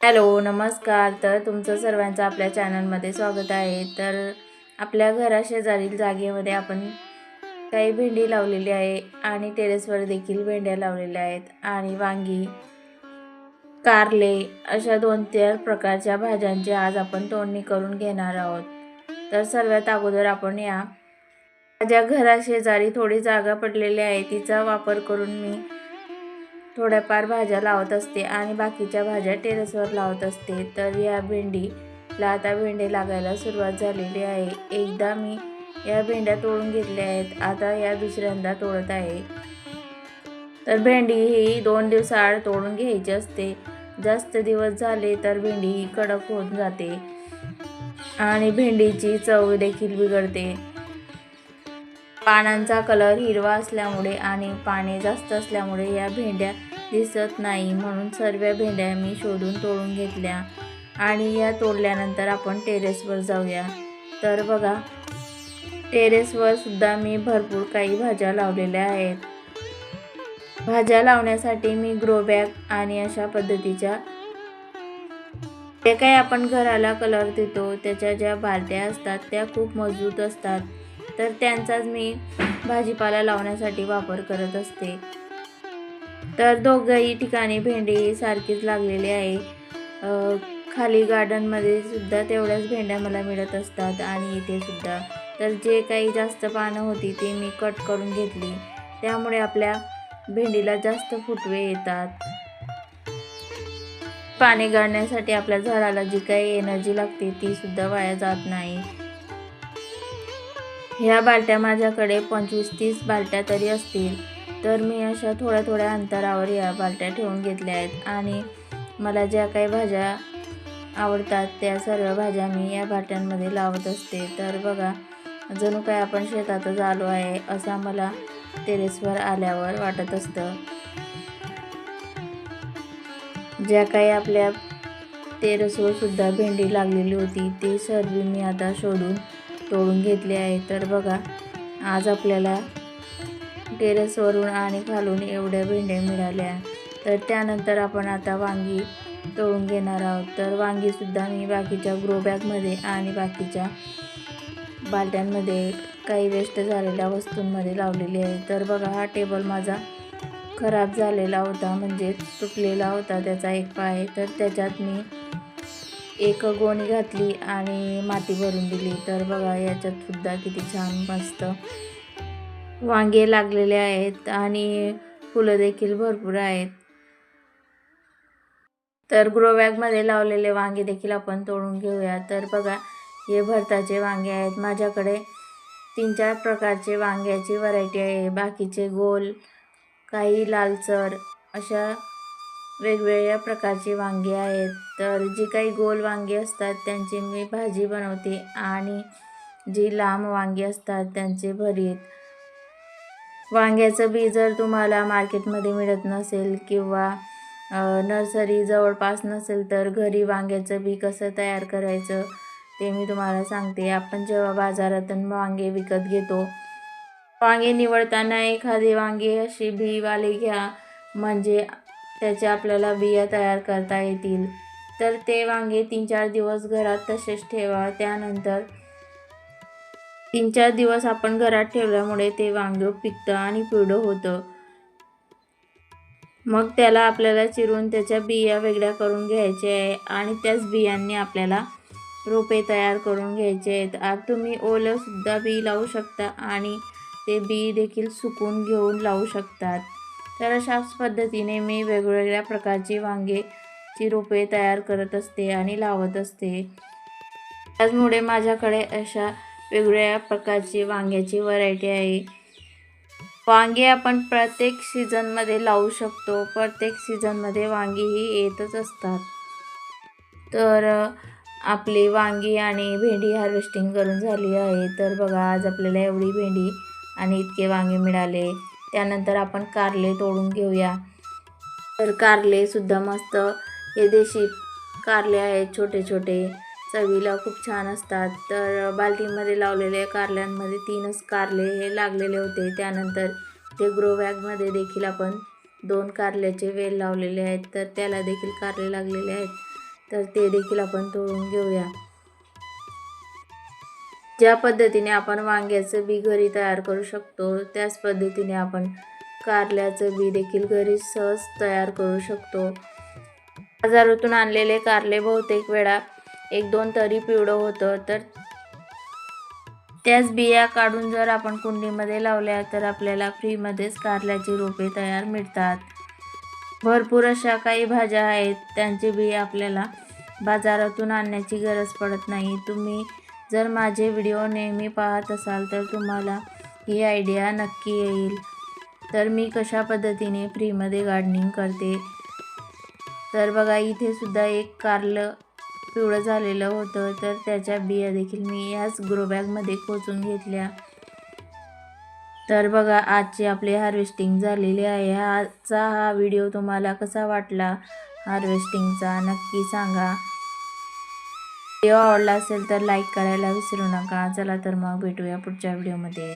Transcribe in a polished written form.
Hello नमस्कार. तर तुमचं सर्वांचं आपल्या चॅनलमध्ये स्वागत आहे. तर आपल्या घराशेजारील जागेमध्ये आपण काही भेंडी लावलेली आहे आणि टेरेसवर देखील भेंड्या लावलेल्या आहेत आणि वांगी, कारले अशा 2-4 प्रकारच्या भाज्यांची आज आपण तोडणी करून घेणार आहोत. तर सर्वात अगोदर आपण माझ्या घराशेजारी थोडी जागा पडलेली आहे, तिचा वापर करून मी थोड्याफार भाज्या लावत असते आणि बाकीच्या भाज्या टेरेसवर लावत असते. तर या भेंडीला आता भेंडे लागायला सुरुवात झालेली आहे. एकदा मी या भेंड्या तोडून घेतल्या आहेत, आता या दुसऱ्यांदा तोडत आहे. तर भेंडी ही 2 दिवसाआड तोडून घ्यायची असते. जास्त दिवस झाले तर भेंडी ही कडक होऊन जाते आणि भेंडीची चव देखील बिघडते. पानांचा कलर हिरवा असल्यामुळे आणि पाणी जास्त असल्यामुळे या भेंड्या दिसत नाही, म्हणून सर्व भेंड्या मी शोधून तोडून घेतल्या आणि या तोडल्यानंतर आपण टेरेसवर जाऊया. तर बघा, टेरेसवर सुद्धा मी भरपूर काही भाज्या लावलेल्या आहेत. भाज्या लावण्यासाठी मी ग्रो बॅग आणि अशा पद्धतीच्या जे काही आपण घराला कलर देतो त्याच्या ज्या बालद्या असतात त्या खूप मजबूत असतात, तर त्यांचाच मी भाजीपाला लावण्यासाठी वापर करत असते. तर दोघंही ठिकाणी भेंडी सारखीच लागलेली आहे. खाली गार्डनमध्ये सुद्धा तेवढ्याच भेंड्या मला मिळत असतात आणि इथे सुद्धा. तर जे काही जास्त पानं होती ती मी कट करून घेतली, त्यामुळे आपल्या भेंडीला जास्त फुटवे येतात. पाणी गाळण्यासाठी आपल्या झाडाला जी काही एनर्जी लागते ती सुद्धा वाया जात नाही. ह्या बालट्या माझ्याकडे 25-30 बालट्या तरी असतील. तर मी अशा थोड्या थोड्या अंतरावर या बालट्या ठेवून घेतल्या आहेत आणि मला ज्या काही भाज्या आवडतात त्या सर्व भाज्या मी या बालट्यांमध्ये लावत असते. तर बघा, जणू काय आपण शेतातच आलो आहे असं मला टेरेसवर आल्यावर वाटत असतं. ज्या काही आपल्या टेरेसवर सुद्धा भेंडी लागलेली होती ती सर्व मी आता शोधून तोडून घेतली आहे. तर बघा, आज आपल्याला टेरेसवरून आणि खालून एवढ्या भेंड्या मिळाल्या. तर त्यानंतर आपण आता वांगी तोडून घेणार आहोत. तर वांगीसुद्धा मी बाकीच्या ग्रो बॅगमध्ये आणि बाकीच्या बालट्यांमध्ये काही वेस्ट झालेल्या वस्तूंमध्ये लावलेली आहे. तर बघा, हा टेबल माझा खराब झालेला होता, म्हणजे तुटलेला होता त्याचा एक पाय. तर त्याच्यात मी एक गोणी घातली आणि माती भरून दिली. तर बघा, याच्यात सुद्धा किती छान मस्त वांगे लागलेले आहेत आणि फुलं देखील भरपूर आहेत. तर ग्रो बॅगमध्ये लावलेले वांगे देखील आपण तोडून घेऊया. तर बघा, हे भरताचे वांगे आहेत. माझ्याकडे 3-4 प्रकारचे वांग्याची व्हरायटी आहे. बाकीचे गोल, काही लालसर अशा वेगवेगळ्या प्रकारची वांगी आहेत. तर जी काही गोल वांगी असतात त्यांची मी भाजी बनवते आणि जी लांब वांगी असतात त्यांचे भरीत. वांग्याचं बी जर तुम्हाला मार्केटमध्ये मिळत नसेल किंवा नर्सरी जवळपास नसेल तर घरी वांग्याचं बी कसं तयार करायचं ते मी तुम्हाला सांगते. आपण जेव्हा बाजारातून वांगे विकत घेतो, वांगे निवडताना एखादी वांगी अशी बीवाले घ्या, म्हणजे त्याच्या आपल्याला बिया तयार करता येतील. तर ते वांगे 3-4 दिवस घरात तसेच ठेवा. त्यानंतर 3-4 दिवस आपण घरात ठेवल्यामुळे ते वांगं पिकतं आणि पिवळं होतं. मग त्याला आपल्याला चिरून त्याच्या बिया वेगळ्या करून घ्यायच्या आहे आणि त्याच बियांनी आपल्याला रोपे तयार करून घ्यायचे आहेत. तुम्ही ओलंसुद्धा बी लावू शकता आणि ते बी देखील सुकून घेऊन लावू शकतात. तर अशाच पद्धतीने मी वेगवेगळ्या प्रकारची वांगेची रोपे तयार करत असते आणि लावत असते. त्याचमुळे माझ्याकडे अशा वेगवेगळ्या प्रकारची वांग्याची व्हरायटी आहे. वांगे आपण प्रत्येक सीझनमध्ये लावू शकतो. प्रत्येक सीझनमध्ये वांगी ही येतच असतात. तर आपली वांगी आणि भेंडी हार्वेस्टिंग करून झाली आहे. तर बघा, आज आपल्याला एवढी भेंडी आणि इतके वांगे मिळाले. त्यानंतर आपण कारले तोडून घेऊया. तर कारलेसुद्धा मस्त हे देशी कारले आहेत, छोटे छोटे, चवीला खूप छान असतात. तर बाल्टीमध्ये लावलेले कारल्यांमध्ये 3च कारले हे लागलेले होते. त्यानंतर ते ग्रो बॅगमध्ये देखील आपण 2 कारल्याचे वेल लावलेले आहेत, तर त्याला देखील कारले लागलेले आहेत. तर ते देखील आपण तोडून घेऊया. ज्या पद्धतीने आपण वांग्याचं बी घरी तयार करू शकतो त्याच पद्धतीने आपण कारल्याचं बी देखील घरी सहज तयार करू शकतो. बाजारातून आणलेले कारले बहुतेक वेळा 1-2 तरी पिवळं होतं, तर त्याच बिया काढून जर आपण कुंडीमध्ये लावल्या तर आपल्याला फ्रीमध्येच कारल्याची रोपे तयार मिळतात. भरपूर अशा काही भाज्या आहेत त्यांचे बी आपल्याला बाजारातून आणण्याची गरज पडत नाही. तुम्ही जर माझे व्हिडिओ नेहमी पाहत असाल तर तुम्हाला ही आयडिया नक्की येईल. तर मी कशा पद्धतीने फ्रीमध्ये गार्डनिंग करते. तर बघा इथे सुद्धा एक कारलं पिवळं झालेलं होतं, तर त्याच्या बिया देखील मी याच ग्रो बॅगमध्ये खोचून घेतल्या. तर बघा आजची आपली हार्वेस्टिंग झालेली आहे. हा व्हिडिओ तुम्हाला कसा वाटला हार्वेस्टिंगचा नक्की सांगा. व्हिडिओ आवडला असेल तर लाईक करायला विसरू नका. चला तर मग भेटूया पुढच्या व्हिडिओमध्ये.